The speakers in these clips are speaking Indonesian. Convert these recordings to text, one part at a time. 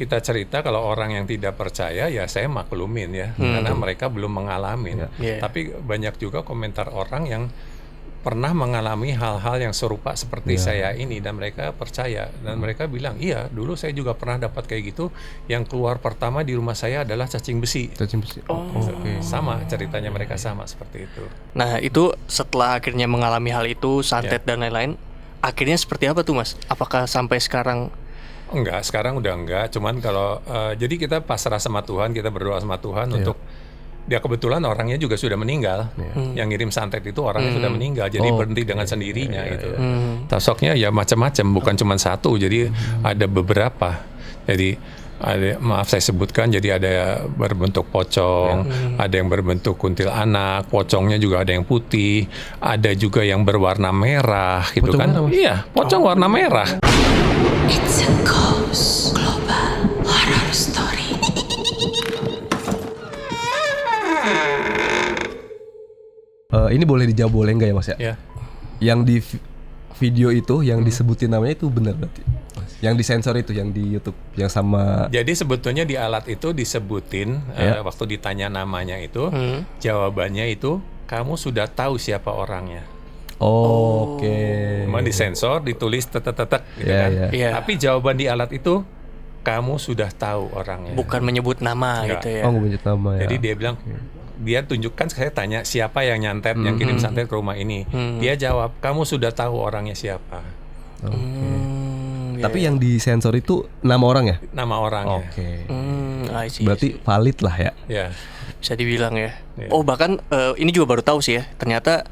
kita cerita kalau orang yang tidak percaya ya saya maklumin ya, karena mereka belum mengalami. Tapi banyak juga komentar orang yang pernah mengalami hal-hal yang serupa seperti saya ini dan mereka percaya dan mereka bilang iya dulu saya juga pernah dapat kayak gitu, yang keluar pertama di rumah saya adalah cacing besi. Sama ceritanya mereka sama seperti itu. Nah itu setelah akhirnya mengalami hal itu, santet dan lain-lain, akhirnya seperti apa tuh Mas? Apakah sampai sekarang? Enggak, sekarang udah enggak, cuman kalau jadi kita pasrah sama Tuhan, kita berdoa sama Tuhan untuk dia, kebetulan orangnya juga sudah meninggal. Yang ngirim santet itu orangnya sudah meninggal, jadi berhenti dengan sendirinya gitu. Tasoknya ya macam-macam, bukan cuma satu, jadi ada beberapa. Jadi ada, maaf saya sebutkan, jadi ada berbentuk pocong, ada yang berbentuk kuntilanak, pocongnya juga ada yang putih, ada juga yang berwarna merah gitu kan. Iya, pocong warna merah. It's a ghost global horror story. Ini boleh dijawab boleh nggak ya Mas ya? Ya. Yang di video itu yang disebutin namanya itu benar berarti? Yang disensor itu yang di YouTube yang sama. Jadi sebetulnya di alat itu disebutin waktu ditanya namanya itu, jawabannya itu kamu sudah tahu siapa orangnya. Oke. Memang disensor, ditulis tetek-tetek gitu kan. Tapi jawaban di alat itu kamu sudah tahu orangnya. Bukan menyebut nama gitu ya. Oh, menyebut nama ya. Jadi dia bilang, dia tunjukkan, saya tanya siapa yang nyantet, yang kirim santet ke rumah ini. Dia jawab, kamu sudah tahu orangnya siapa. Tapi yang disensor itu nama orang ya? Nama orangnya. Berarti valid lah ya? Ya. Bisa dibilang ya. Oh bahkan ini juga baru tahu sih ya. Ternyata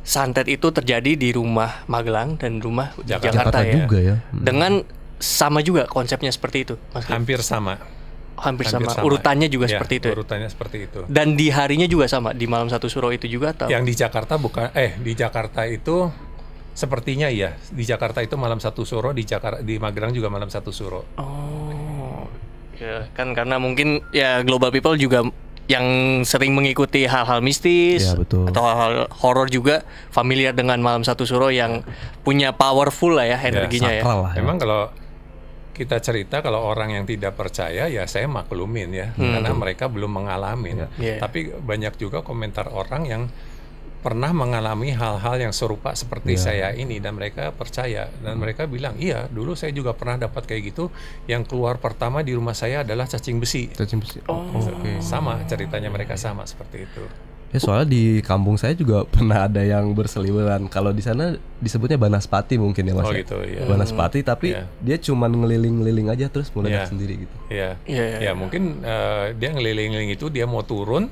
santet itu terjadi di rumah Magelang dan rumah Jakarta ya. Juga ya. Dengan sama juga konsepnya seperti itu, Mas. Hampir sama. Hampir sama. Urutannya juga seperti itu. Urutannya seperti itu. Dan di harinya juga sama, di malam satu suro itu juga atau? Yang di Jakarta bukan, di Jakarta itu sepertinya iya. Di Jakarta itu malam satu suro, di Magelang juga malam satu suro. Oh, ya kan karena mungkin ya global people juga yang sering mengikuti hal-hal mistis atau hal-hal horor juga familiar dengan malam satu suro yang punya powerful lah ya energinya ya. Memang kalau kita cerita kalau orang yang tidak percaya ya saya maklumin ya, karena mereka belum mengalami. Tapi banyak juga komentar orang yang pernah mengalami hal-hal yang serupa seperti saya ini dan mereka percaya dan mereka bilang iya dulu saya juga pernah dapat kayak gitu, yang keluar pertama di rumah saya adalah cacing besi. Sama ceritanya mereka sama seperti itu. Ya soalnya di kampung saya juga pernah ada yang berseliweran. Kalau di sana disebutnya banaspati mungkin ya Mas. Gitu ya. Banaspati tapi dia cuman ngeliling-ngeliling aja terus meledak sendiri gitu. Ya mungkin dia ngeliling-ngeliling itu dia mau turun,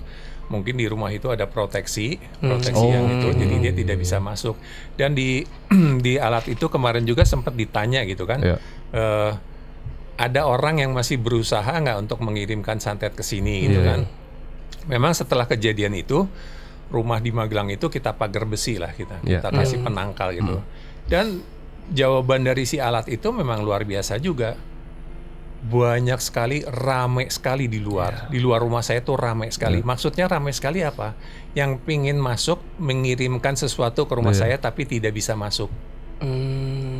mungkin di rumah itu ada proteksi yang itu, jadi dia tidak bisa masuk. Dan di alat itu kemarin juga sempat ditanya gitu kan, ada orang yang masih berusaha nggak untuk mengirimkan santet ke sini gitu kan. Memang setelah kejadian itu rumah di Magelang itu kita pagar besi lah kita kasih penangkal gitu. Dan jawaban dari si alat itu memang luar biasa juga. Banyak sekali, rame sekali di luar. Di luar rumah saya tuh rame sekali. Maksudnya rame sekali apa? Yang pingin masuk mengirimkan sesuatu ke rumah saya tapi tidak bisa masuk.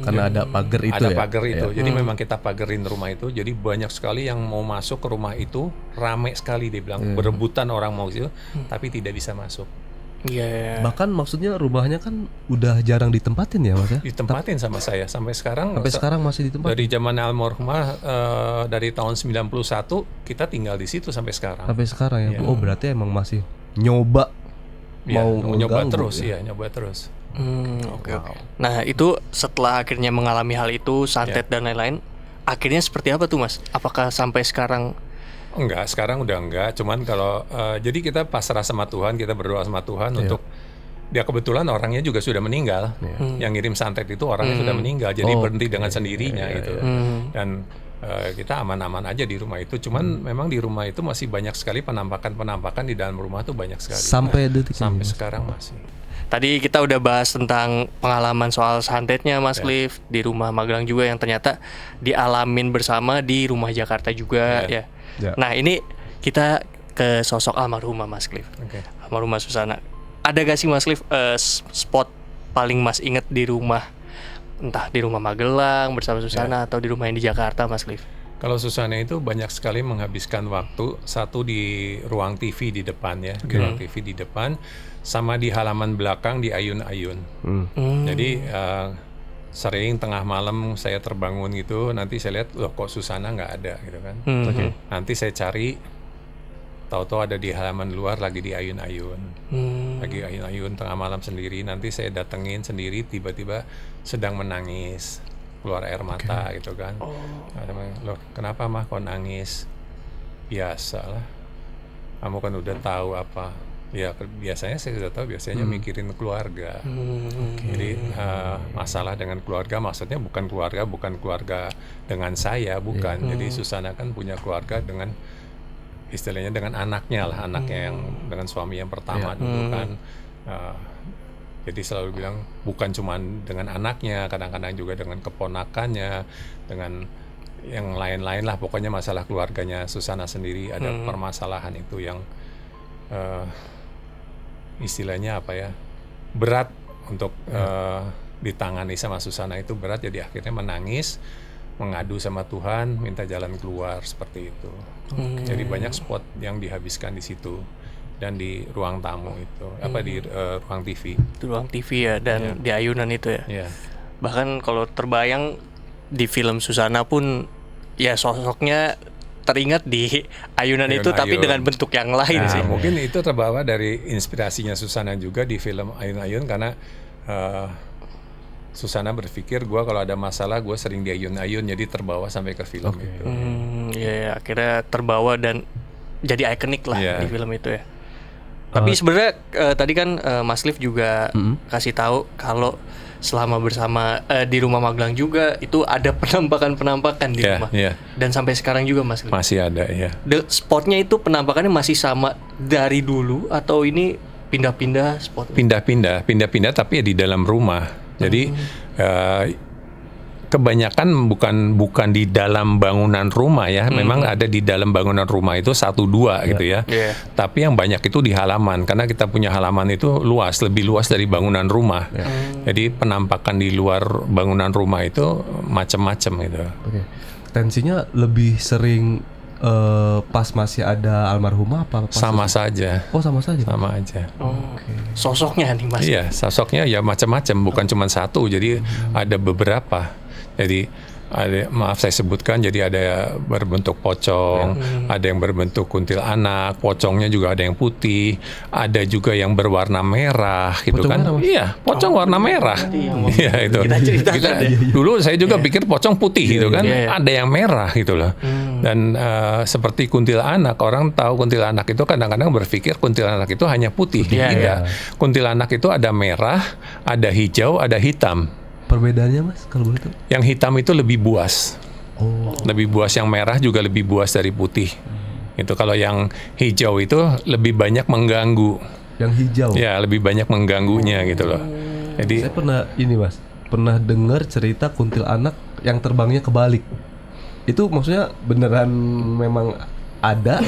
Karena ada pagar itu ada pagar itu. Jadi memang kita pagerin rumah itu. Jadi banyak sekali yang mau masuk ke rumah itu, rame sekali dia bilang. Berebutan orang mau situ tapi tidak bisa masuk. Bahkan maksudnya rumahnya kan udah jarang ditempatin ya Mas ya? Ditempatin sama saya sampai sekarang. Sampai sekarang masih ditempatin. Dari zaman almarhumah dari tahun 91 kita tinggal di situ sampai sekarang. Sampai sekarang ya. Oh berarti emang masih nyoba mau nyoba terus nyoba terus. Oke. Nah itu setelah akhirnya mengalami hal itu santet dan lain-lain, akhirnya seperti apa tuh Mas? Apakah sampai sekarang? Enggak, sekarang udah enggak. Cuman kalau jadi kita pasrah sama Tuhan, kita berdoa sama Tuhan untuk dia, kebetulan orangnya juga sudah meninggal. Yang ngirim santet itu orangnya sudah meninggal, jadi berhenti dengan sendirinya gitu. Dan kita aman-aman aja di rumah itu. Cuman memang di rumah itu masih banyak sekali penampakan di dalam rumah tuh banyak sekali. Sampai detik sampai sekarang masih. Tadi kita udah bahas tentang pengalaman soal santetnya Mas Cliff di rumah Magelang juga yang ternyata dialamin bersama di rumah Jakarta juga ya. Nah ini kita ke sosok almarhumah Mas Cliff, almarhumah Susana. Ada gak sih Mas Cliff spot paling Mas inget di rumah, entah di rumah Magelang bersama Susana atau di rumah yang di Jakarta Mas Cliff? Kalau Susana itu banyak sekali menghabiskan waktu, satu di ruang TV di depan ya, di ruang TV di depan, sama di halaman belakang di ayun-ayun. Jadi sering tengah malam saya terbangun gitu, nanti saya lihat loh kok Susana nggak ada gitu kan. Nanti saya cari, tahu-tahu ada di halaman luar lagi di ayun-ayun, lagi ayun-ayun tengah malam sendiri. Nanti saya datengin sendiri, tiba-tiba sedang menangis, keluar air mata gitu kan. Loh kenapa mah kok nangis? Biasalah, kamu kan udah tahu apa. Ya biasanya saya sudah tahu, biasanya mikirin keluarga. Jadi masalah dengan keluarga, maksudnya bukan keluarga dengan saya, bukan. Jadi Susana kan punya keluarga dengan istilahnya dengan anaknya lah, anaknya yang dengan suami yang pertama dulu kan. Jadi selalu bilang bukan cuma dengan anaknya, kadang-kadang juga dengan keponakannya, dengan yang lain-lain lah. Pokoknya masalah keluarganya Susana sendiri ada permasalahan itu yang istilahnya apa ya, berat untuk ditangani sama Susana, itu berat. Jadi akhirnya menangis, mengadu sama Tuhan, minta jalan keluar seperti itu. Jadi banyak spot yang dihabiskan di situ dan di ruang tamu itu, di ruang TV. Di ruang TV ya, dan di ayunan itu ya. Bahkan kalau terbayang di film Susana pun ya sosoknya teringat di ayunan itu, tapi dengan bentuk yang lain sih. Mungkin itu terbawa dari inspirasinya Susana juga di film Ayun-Ayun, karena Susana berpikir gue kalau ada masalah gue sering di ayun-ayun, jadi terbawa sampai ke film itu. Ya, akhirnya terbawa dan jadi ikonik lah di film itu ya. Tapi sebenarnya tadi kan Mas Liv juga kasih tahu kalau selama bersama di rumah Magelang juga itu ada penampakan di rumah. Dan sampai sekarang juga Mas Liv masih ada ya. Spotnya itu penampakannya masih sama dari dulu atau ini pindah-pindah spot? Pindah-pindah tapi ya di dalam rumah. Jadi kebanyakan bukan di dalam bangunan rumah ya. Memang ada di dalam bangunan rumah itu 1-2 gitu ya. Tapi yang banyak itu di halaman, karena kita punya halaman itu luas, lebih luas dari bangunan rumah. Jadi penampakan di luar bangunan rumah itu macam-macam gitu. Tensinya lebih sering pas masih ada almarhumah apa pas sama saja. Oh, sama saja. Sama aja. Sosoknya nih Mas. Iya, sosoknya ya macam-macam, bukan cuma satu. Jadi ada beberapa. Jadi ada, maaf saya sebutkan, jadi ada berbentuk pocong, ada yang berbentuk kuntilanak, pocongnya juga ada yang putih, ada juga yang berwarna merah gitu pocong kan. Merah, iya, pocong warna merah. Iya itu. Kita dulu saya juga pikir pocong putih gitu kan, ada yang merah gitu loh. Dan seperti kuntilanak, orang tahu kuntilanak itu kadang-kadang berpikir kuntilanak itu hanya putih. Tidak. Kuntilanak itu ada merah, ada hijau, ada hitam. Perbedaannya Mas kalau boleh tahu? Yang hitam itu lebih buas. Lebih buas, yang merah juga lebih buas dari putih. Itu kalau yang hijau itu lebih banyak mengganggu. Yang hijau? Ya, lebih banyak mengganggunya gitu loh. Jadi saya pernah dengar cerita kuntilanak yang terbangnya kebalik. Itu maksudnya beneran memang ada?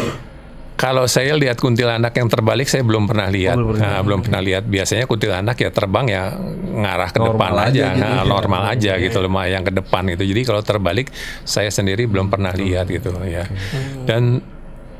Kalau saya lihat kuntilanak yang terbalik saya belum pernah lihat. Belum pernah lihat. Biasanya kuntilanak ya terbang ya ngarah ke depan aja, gitu, normal aja gitu loh, yang ke depan gitu. Jadi kalau terbalik saya sendiri belum pernah lihat gitu ya. Dan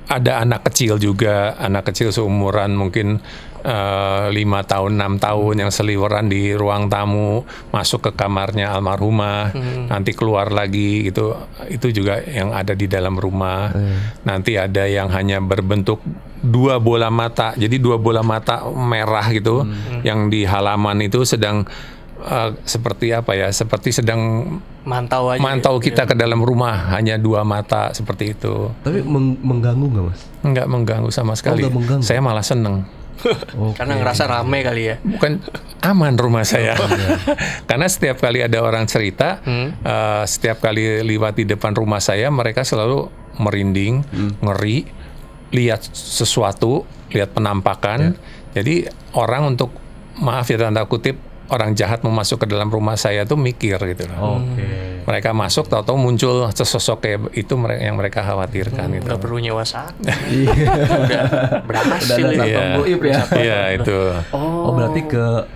ada anak kecil juga, anak kecil seumuran mungkin 5 tahun, 6 tahun yang seliweran di ruang tamu, masuk ke kamarnya almarhumah, nanti keluar lagi gitu. Itu juga yang ada di dalam rumah. Nanti ada yang hanya berbentuk 2 bola mata, jadi 2 bola mata merah gitu, yang di halaman itu sedang seperti apa ya, seperti sedang mantau kita ke dalam rumah, hanya 2 mata seperti itu. Tapi mengganggu nggak Mas? Nggak mengganggu sama sekali. Saya malah seneng. Karena ngerasa rame kali ya. Bukan, aman rumah saya. Karena setiap kali ada orang cerita, setiap kali lewat di depan rumah saya, mereka selalu merinding, ngeri, lihat sesuatu, lihat penampakan. Jadi orang untuk, maaf ya tanda kutip, orang jahat mau masuk ke dalam rumah saya tuh mikir gitu loh. Mereka masuk, tahu-tahu muncul sesosok kayak itu yang mereka khawatirkan gitu. Gak perlu nyewa sakti. Udah berhasil ya. Iya itu. Berarti ke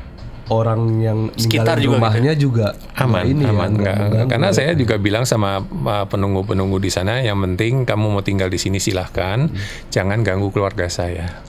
orang yang Sekitar ninggalin juga rumahnya juga Aman, ini ya, aman. nggak Nggak. mengganggu Karena ya. saya juga bilang sama penunggu-penunggu di sana, yang penting kamu mau tinggal di sini silahkan, jangan ganggu keluarga saya.